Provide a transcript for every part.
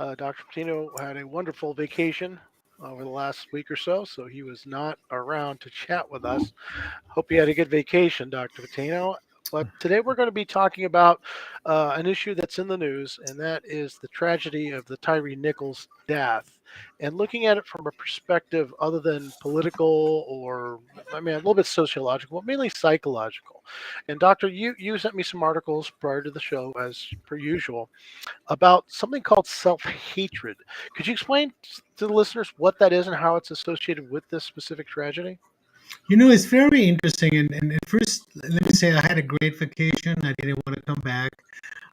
Dr. Patino had a wonderful vacation over the last week or so he was not around to chat with us. Hope you had a good vacation, Dr. Patino. But today we're going to be talking about an issue that's in the news, and that is the tragedy of the Tyre Nichols death. And looking at it from a perspective other than political or, I mean, a little bit sociological, but mainly psychological. And Doctor, you sent me some articles prior to the show, as per usual, about something called self-hatred. Could you explain to the listeners what that is and how it's associated with this specific tragedy? It's very interesting. And first, let me say I had a great vacation. I didn't want to come back.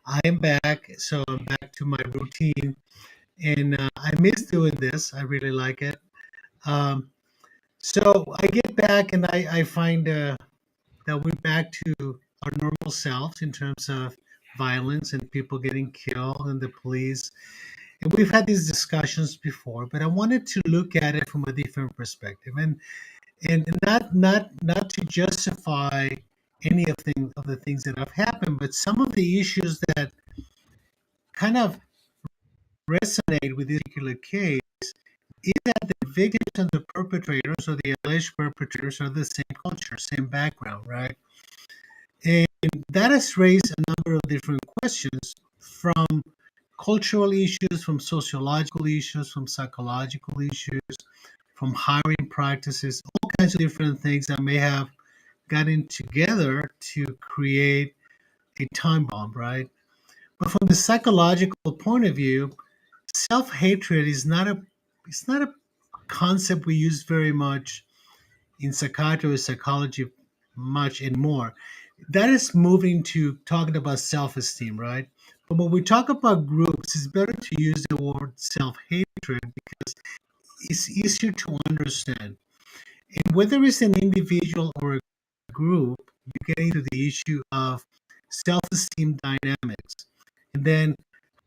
I am back, so I'm back to my routine. And I miss doing this. I really like it. Um, so I get back and I find that we're back to our normal selves in terms of violence and people getting killed and the police. And we've had these discussions before, but I wanted to look at it from a different perspective. And not to justify any of the things that have happened, but some of the issues that kind of resonate with this particular case is that the victims and the perpetrators or the alleged perpetrators are the same culture, same background, right? And that has raised a number of different questions from cultural issues, from sociological issues, from psychological issues, from hiring practices, all kinds of different things that may have gotten together to create a time bomb, right? But from the psychological point of view, self-hatred is not a it's not a concept we use very much in psychiatry or psychology much anymore. That is moving to talking about self-esteem, right? But when we talk about groups, it's better to use the word self-hatred because it's easier to understand. And whether it's an individual or a group, you get into the issue of self-esteem dynamics. And then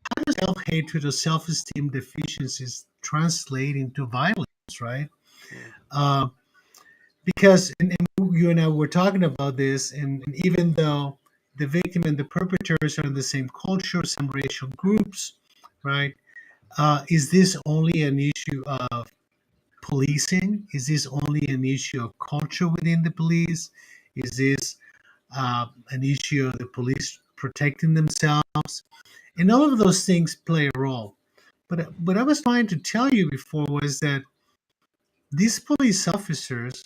how does self-hatred or self-esteem deficiencies translate into violence, right? Mm. Uh, because and you and I were talking about this, and even though the victim and the perpetrators are in the same culture, some racial groups, right? Is this only an issue of policing? Is this only an issue of culture within the police? Is this an issue of the police protecting themselves? And all of those things play a role. But what I was trying to tell you before was that these police officers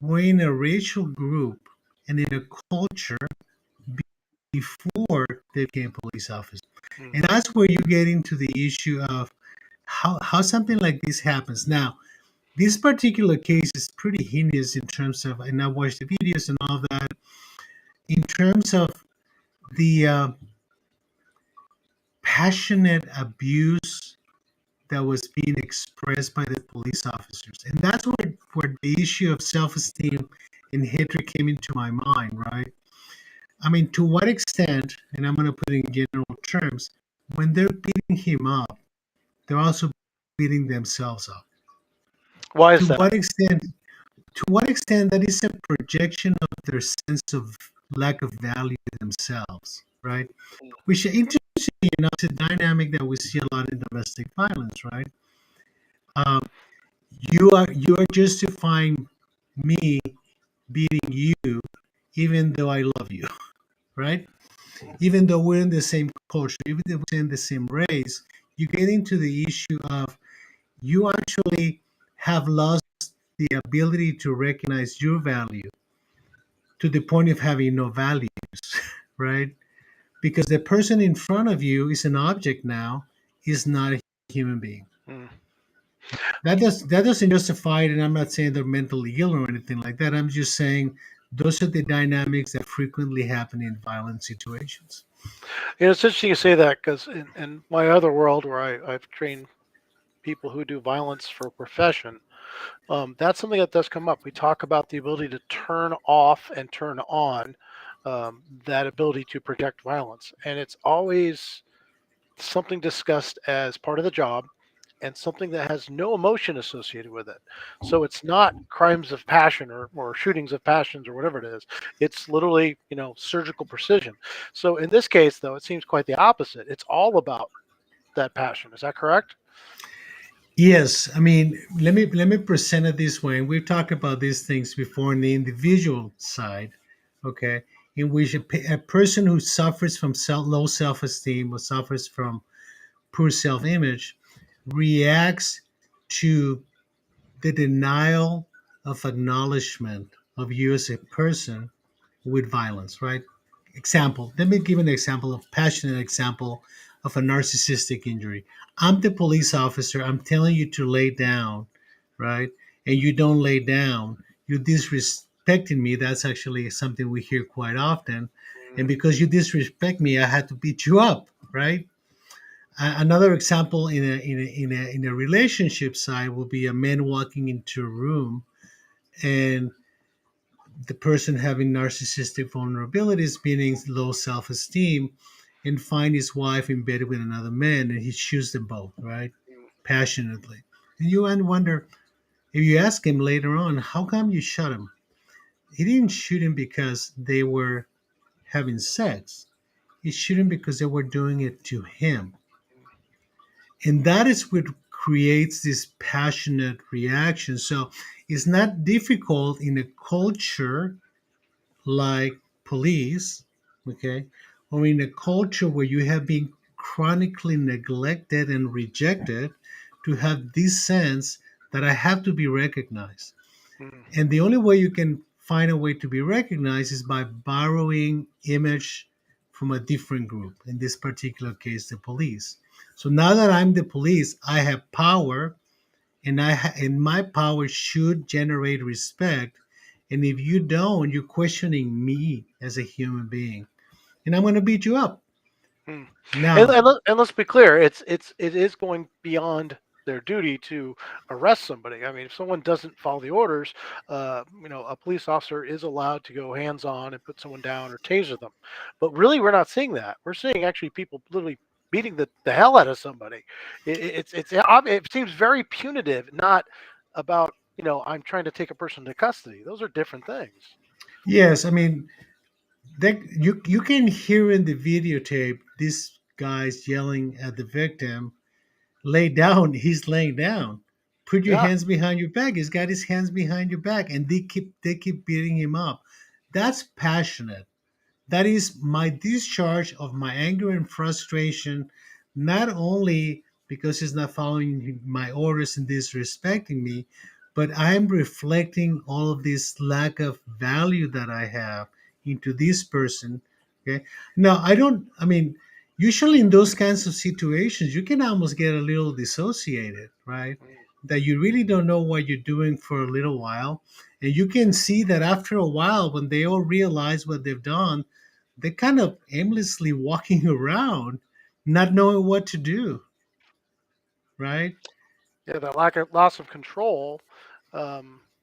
were in a racial group and in a culture before they became police officers. And Hmm. that's where you get into the issue of how something like this happens. Now, this particular case is pretty heinous in terms of, and I watched the videos and all that, in terms of the passionate abuse that was being expressed by the police officers. And that's where the issue of self esteem and hatred came into my mind, right? I mean, to what extent, and I'm going to put it in general terms, when they're beating him up, they're also beating themselves up. Why is To that? what extent? To what extent that is a projection of their sense of lack of value themselves, right? Which, interestingly enough, is a dynamic that we see a lot in domestic violence, right? Um, you are justifying me beating you, even though I love you, right? Even though we're in the same culture, even though we're in the same race, you get into the issue of you actually have lost the ability to recognize your value to the point of having no values, right? Because the person in front of you is an object now, is not a human being. Mm. That doesn't justify it, and I'm not saying they're mentally ill or anything like that. I'm just saying those are the dynamics that frequently happen in violent situations. It's interesting you say that because in my other world where I've trained people who do violence for a profession, that's something that does come up. We talk about the ability to turn off and turn on that ability to project violence. And it's always something discussed as part of the job and something that has no emotion associated with it. So it's not crimes of passion or shootings of passions or whatever it is. It's literally, surgical precision. So in this case, though, it seems quite the opposite. It's all about that passion. Is that correct? Yes, I mean, let me present it this way. And we've talked about these things before in the individual side, okay, in which a person who suffers from low self-esteem or suffers from poor self-image reacts to the denial of acknowledgement of you as a person with violence, right? Example. Let me give an example, a passionate example of a narcissistic injury. I'm the police officer. I'm telling you to lay down, right? And you don't lay down. You're disrespecting me. That's actually something we hear quite often. And Mm, because you disrespect me, I had to beat you up, right? Another example in a relationship side will be a man walking into a room and the person having narcissistic vulnerabilities, meaning low self esteem, and find his wife in bed with another man and he shoots them both, right? mm, Passionately. And you wonder, if you ask him later on, how come you shot him? He didn't shoot him because they were having sex. He shot him because they were doing it to him. And that is what creates this passionate reaction. So it's not difficult in a culture like police, okay, or in a culture where you have been chronically neglected and rejected, to have this sense that I have to be recognized. mm, And the only way you can find a way to be recognized is by borrowing image from a different group, in this particular case, the police. So now that I'm the police, I have power, and and my power should generate respect. And if you don't, you're questioning me as a human being, and I'm going to beat you up. mm. And, Now, and let's be clear, it is going beyond their duty to arrest somebody. I mean, if someone doesn't follow the orders, a police officer is allowed to go hands on and put someone down or taser them. But really, we're not seeing that. We're seeing actually people literally beating the hell out of somebody. It seems very punitive, not about I'm trying to take a person to custody. Those are different things. yes, I mean that you can hear in the videotape these guys yelling at the victim, "Lay down!" He's laying down. Put your Yeah. hands behind your back. He's got his hands behind your back, and they keep beating him up. That's passionate. That is my discharge of my anger and frustration, not only because he's not following my orders and disrespecting me, but I'm reflecting all of this lack of value that I have into this person. Okay. Now, I mean, usually in those kinds of situations, you can almost get a little dissociated, right? Mm. That you really don't know what you're doing for a little while. And you can see that after a while, when they all realize what they've done, they're kind of aimlessly walking around, not knowing what to do, right? Yeah, that lack of loss of control,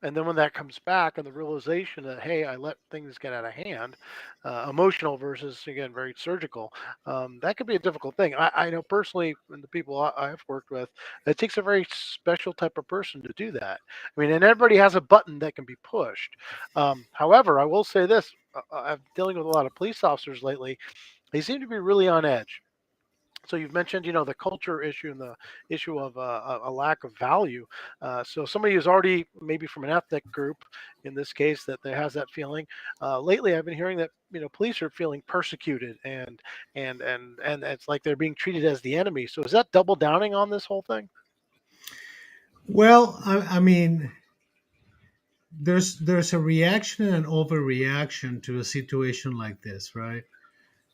and then when that comes back, and the realization that hey, I let things get out of hand, emotional versus again very surgical, that could be a difficult thing. I know personally, and the people I've worked with, it takes a very special type of person to do that. I mean, and everybody has a button that can be pushed. However, I will say this: I'm dealing with a lot of police officers lately. They seem to be really on edge. So you've mentioned, the culture issue and the issue of a lack of value. So somebody who's already maybe from an ethnic group, in this case, that has that feeling. Lately, I've been hearing that police are feeling persecuted and it's like they're being treated as the enemy. So is that double downing on this whole thing? Well, I mean, there's a reaction and an overreaction to a situation like this, right?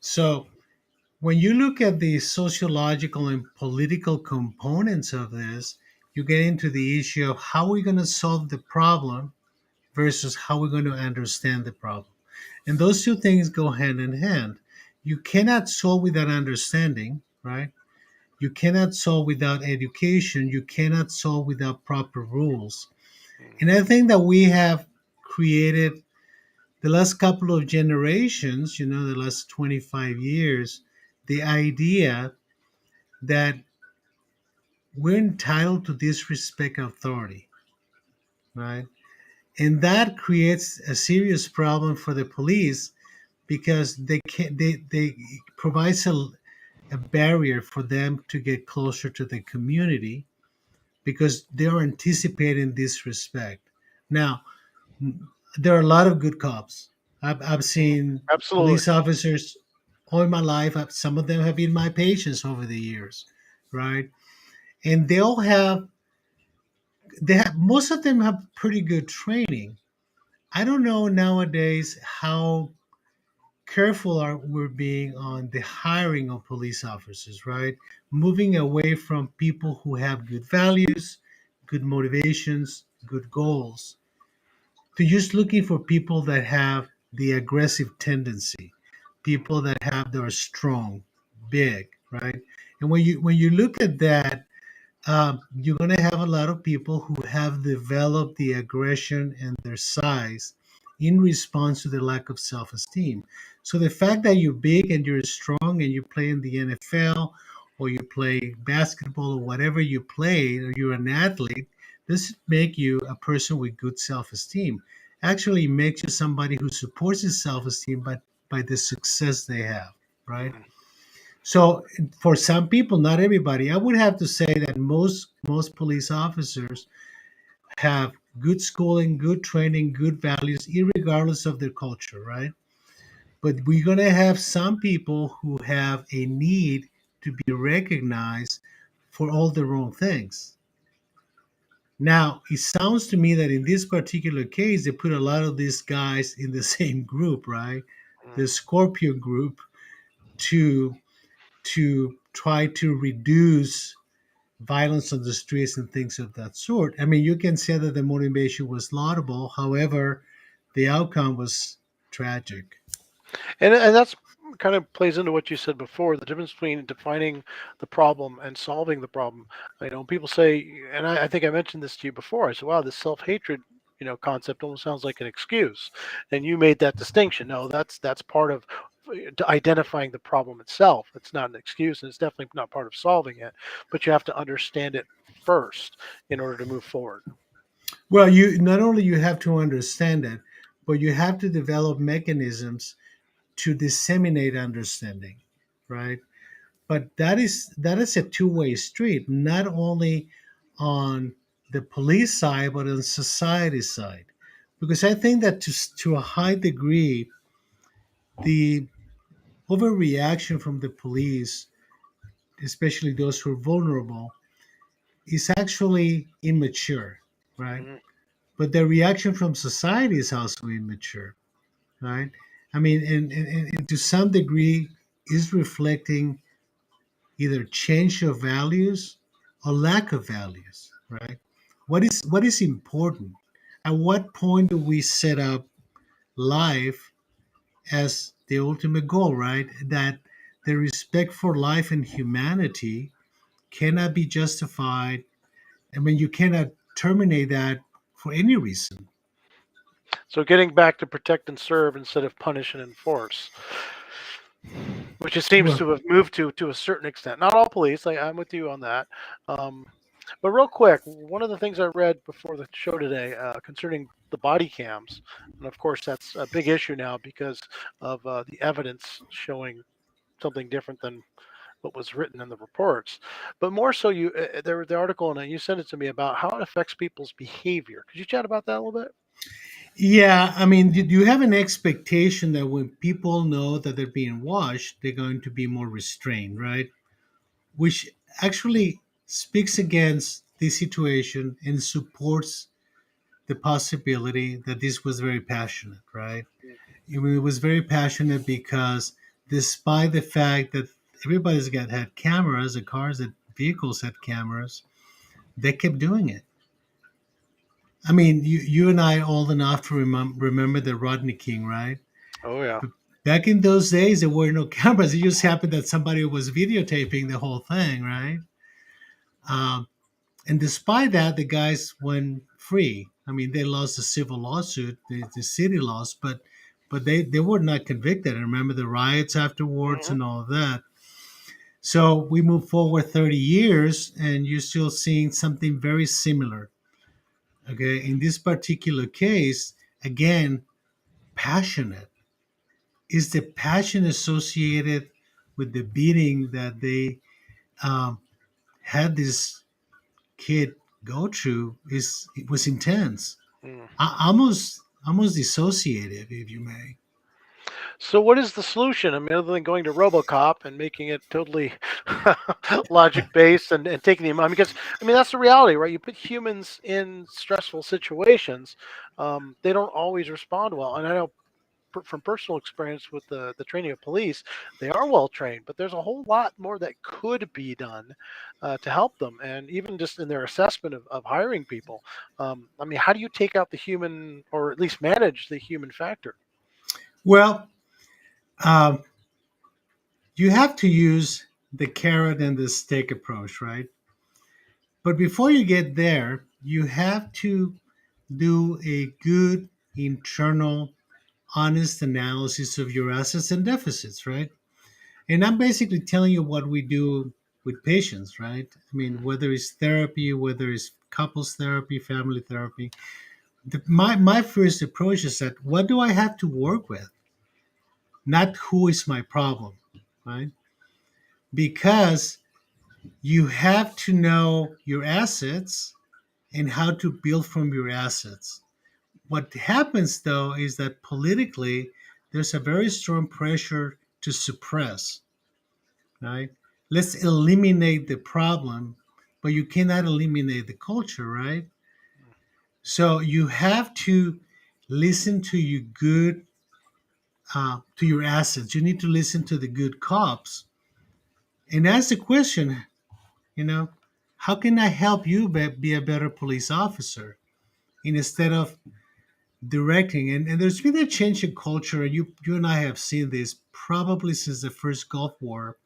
So when you look at the sociological and political components of this, you get into the issue of how we're going to solve the problem versus how we're going to understand the problem. And those two things go hand in hand. You cannot solve without understanding, right? You cannot solve without education. You cannot solve without proper rules. And Mhm. I think that we have created the last couple of generations, the last 25 years, the idea that we're entitled to disrespect authority, right? And that creates a serious problem for the police because they can they provides a barrier for them to get closer to the community because they're anticipating disrespect. Now, there are a lot of good cops. I've Mhm. seen Absolutely. police officers all my life. Some of them have been my patients over the years, right? And they have most of them have pretty good training. I don't know nowadays how careful are we're being on the hiring of police officers, right? Moving away from people who have good values, good motivations, good goals, to just looking for people that have the aggressive tendency, people that are strong, big, right? And when you look at that, you're going to have a lot of people who have developed the aggression and their size in response to the lack of self-esteem. So the fact that you're big and you're strong and you play in the NFL or you play basketball or whatever you play or you're an athlete doesn't make you a person with good self-esteem. Actually, it makes you somebody who supports his self-esteem by the success they have, right? Mhm. So for some people, not everybody, I would have to say that most police officers have good schooling, good training, good values, regardless of their culture, right? But we're gonna have some people who have a need to be recognized for all the wrong things. Now, it sounds to me that in this particular case, they put a lot of these guys in the same group, right? Mhm. The Scorpio group to try to reduce violence on the streets and things of that sort. I mean, you can say that the motivation was laudable. However, the outcome was tragic. And that's kind of plays into what you said before, the difference between defining the problem and solving the problem. People say, and I think I mentioned this to you before. I said, "Wow, this self-hatred, concept almost sounds like an excuse." And you made that distinction. No, that's part of identifying the problem itself. It's not an excuse, and it's definitely not part of solving it. But you have to understand it first in order to move forward. Well, you not only you have to understand it, but you have to develop mechanisms to disseminate understanding, right? But that is a two-way street, not only on the police side, but on society side. Because I think that to a high degree, the overreaction from the police, especially those who are vulnerable, is actually immature, right? Mhm. But the reaction from society is also immature, right? I mean, and to some degree, is reflecting either change of values or lack of values, right? What is important? At what point do we set up life as the ultimate goal, right? That the respect for life and humanity cannot be justified. I mean, you cannot terminate that for any reason. So getting back to protect and serve instead of punish and enforce, which it seems Well, to have moved to a certain extent. Not all police. I'm with you on that. Um, but real quick, one of the things I read before the show today concerning the body cams, and of course that's a big issue now because of the evidence showing something different than what was written in the reports. But more so, there the article and you sent it to me about how it affects people's behavior. Could you chat about that a little bit? yeah, I mean, you have an expectation that when people know that they're being watched, they're going to be more restrained, right? Which actually speaks against this situation and supports the possibility that this was very passionate, right? It was very passionate because despite the fact that everybody's got had cameras, the cars, the vehicles had cameras, they kept doing it. I mean, you and I old enough to remember the Rodney King, right? Oh yeah. Back in those days, there were no cameras. It just happened that somebody was videotaping the whole thing, right? Um, and despite that, the guys went free. I mean, they lost a civil lawsuit, the city lost, but they were not convicted. I remember the riots afterwards Hmm. and all of that. So we move forward 30 years, and you're still seeing something very similar. Okay, in this particular case, again, passionate. Is the passion associated with the beating that they um, had this kid go through is it was intense, Mm. almost dissociative, if you may. So, what is the solution? I mean, other than going to RoboCop and making it totally logic based and taking the, I mean, because I mean that's the reality, right? You put humans in stressful situations, they don't always respond well. And I know from personal experience with the training of police, they are well trained, but there's a whole lot more that could be done to help them, and even just in their assessment of hiring people. I mean, how do you take out the human, or at least manage the human factor? Well, um, you have to use the carrot and the stick approach, right? But before you get there, you have to do a good internal, honest analysis of your assets and deficits, right? And I'm basically telling you what we do with patients, right? I mean, whether it's therapy, whether it's couples therapy, family therapy. My first approach is that what do I have to work with, not who is my problem, right? Because you have to know your assets and how to build from your assets. What happens though is that politically, there's a very strong pressure to suppress, right? Let's eliminate the problem, but you cannot eliminate the culture, right? So you have to listen to your good, to your assets. You need to listen to the good cops and ask the question, you know, how can I help you be a better police officer? Instead of directing. And there's been a change in culture. You and I have seen this probably since the first Gulf War,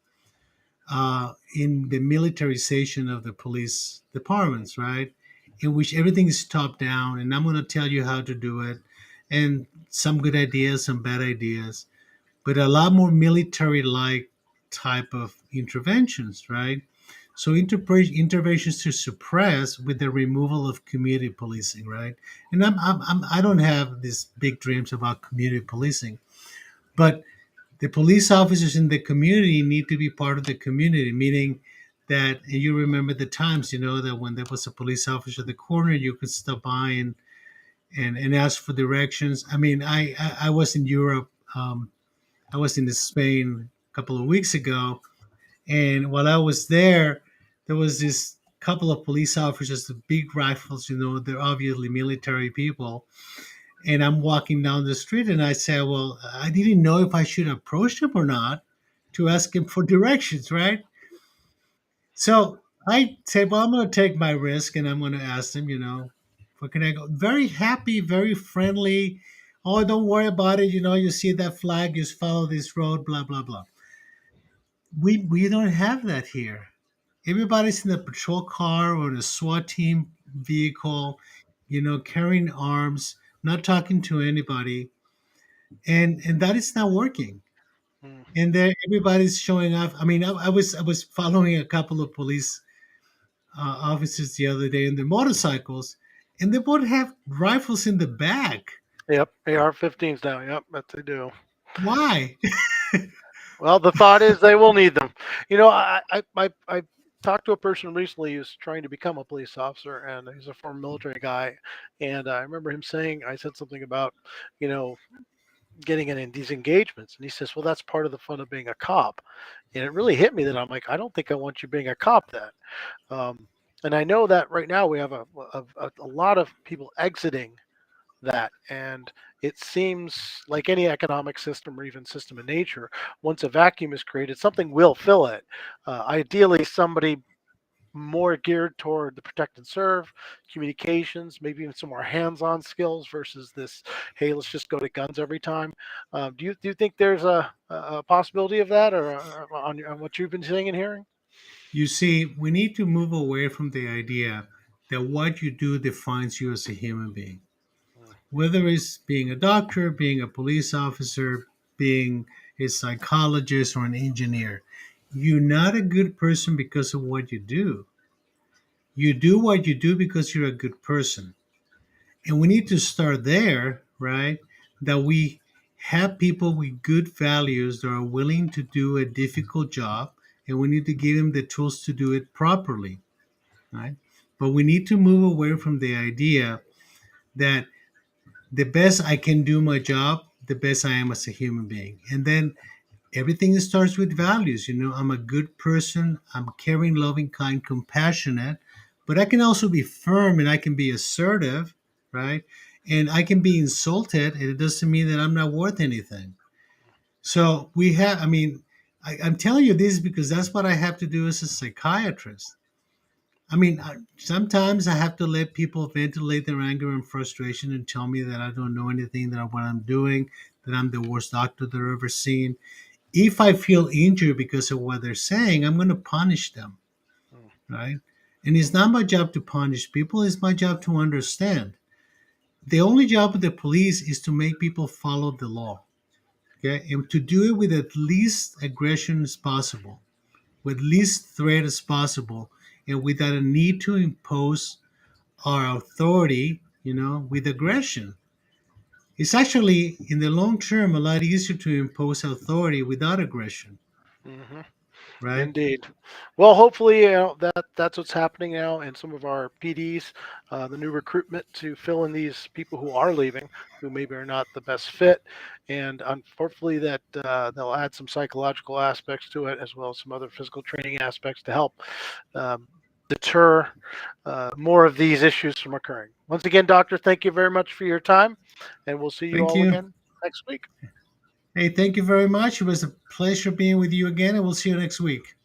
in the militarization of the police departments, right? In which everything is top down, and I'm going to tell you how to do it, and some good ideas, some bad ideas, but a lot more military-like type of interventions, right? So interventions to suppress with the removal of community policing, right? And I don't have these big dreams about community policing, but the police officers in the community need to be part of the community, meaning that, and you remember the times, that when there was a police officer at the corner, you could stop by and ask for directions. I mean, I was in Europe. I was in Spain a couple of weeks ago, and while I was there, there was this couple of police officers with big rifles. They're obviously military people. And I'm walking down the street, and I say, "Well, I didn't know if I should approach him or not to ask him for directions, right?" So I said, "Well, I'm going to take my risk, and I'm going to ask him, where can I go?" Very happy, very friendly. "Oh, don't worry about it. You see that flag, just follow this road, blah blah blah." We don't have that here. Everybody's in a patrol car or in a SWAT team vehicle, carrying arms, not talking to anybody, and that is not working. Mm. And then everybody's showing off. I mean, I was following a couple of police officers the other day in their motorcycles, and they both have rifles in the back. Yep, AR-15s now. Yep, that they do. Why? Well, the thought is they will need them. I talked to a person recently who's trying to become a police officer, and he's a former military guy. And I remember him saying, I said something about, you know, getting in these engagements, and he says, "Well, that's part of the fun of being a cop." And it really hit me that I'm like, I don't think I want you being a cop then. Um, and I know that right now we have a lot of people exiting that. And it seems like any economic system or even system in nature, once a vacuum is created, something will fill it. Ideally, somebody more geared toward the protect and serve, communications, maybe even some more hands-on skills versus this, hey, let's just go to guns every time. Do you think there's a possibility of that, or on what you've been seeing and hearing? You see, we need to move away from the idea that what you do defines you as a human being. Whether it's being a doctor, being a police officer, being a psychologist, or an engineer, you're not a good person because of what you do. You do what you do because you're a good person. And we need to start there, right? That we have people with good values that are willing to do a difficult job, and we need to give them the tools to do it properly, right? But we need to move away from the idea that the best I can do my job, the best I am as a human being. And then everything starts with values. I'm a good person, I'm caring, loving, kind, compassionate, but I can also be firm and I can be assertive, right? And I can be insulted, and it doesn't mean that I'm not worth anything. So we have, I mean, I'm telling you this because that's what I have to do as a psychiatrist. I mean, sometimes I have to let people ventilate their anger and frustration and tell me that I don't know anything, that what I'm doing, that I'm the worst doctor they've ever seen. If I feel injured because of what they're saying, I'm going to punish them, Mm, right? And it's not my job to punish people, it's my job to understand. The only job of the police is to make people follow the law, okay? And to do it with at least aggression as possible, with least threat as possible, and without a need to impose our authority, with aggression. It's actually, in the long term, a lot easier to impose authority without aggression, mhm. right? Indeed. Well, hopefully, that's what's happening now in some of our PDs, the new recruitment to fill in these people who are leaving, who maybe are not the best fit, and unfortunately that they'll add some psychological aspects to it as well as some other physical training aspects to help um, deter more of these issues from occurring. Once again, Doctor, thank you very much for your time, and we'll see you Thank all you. again next week. Hey, thank you very much. It was a pleasure being with you again, and we'll see you next week.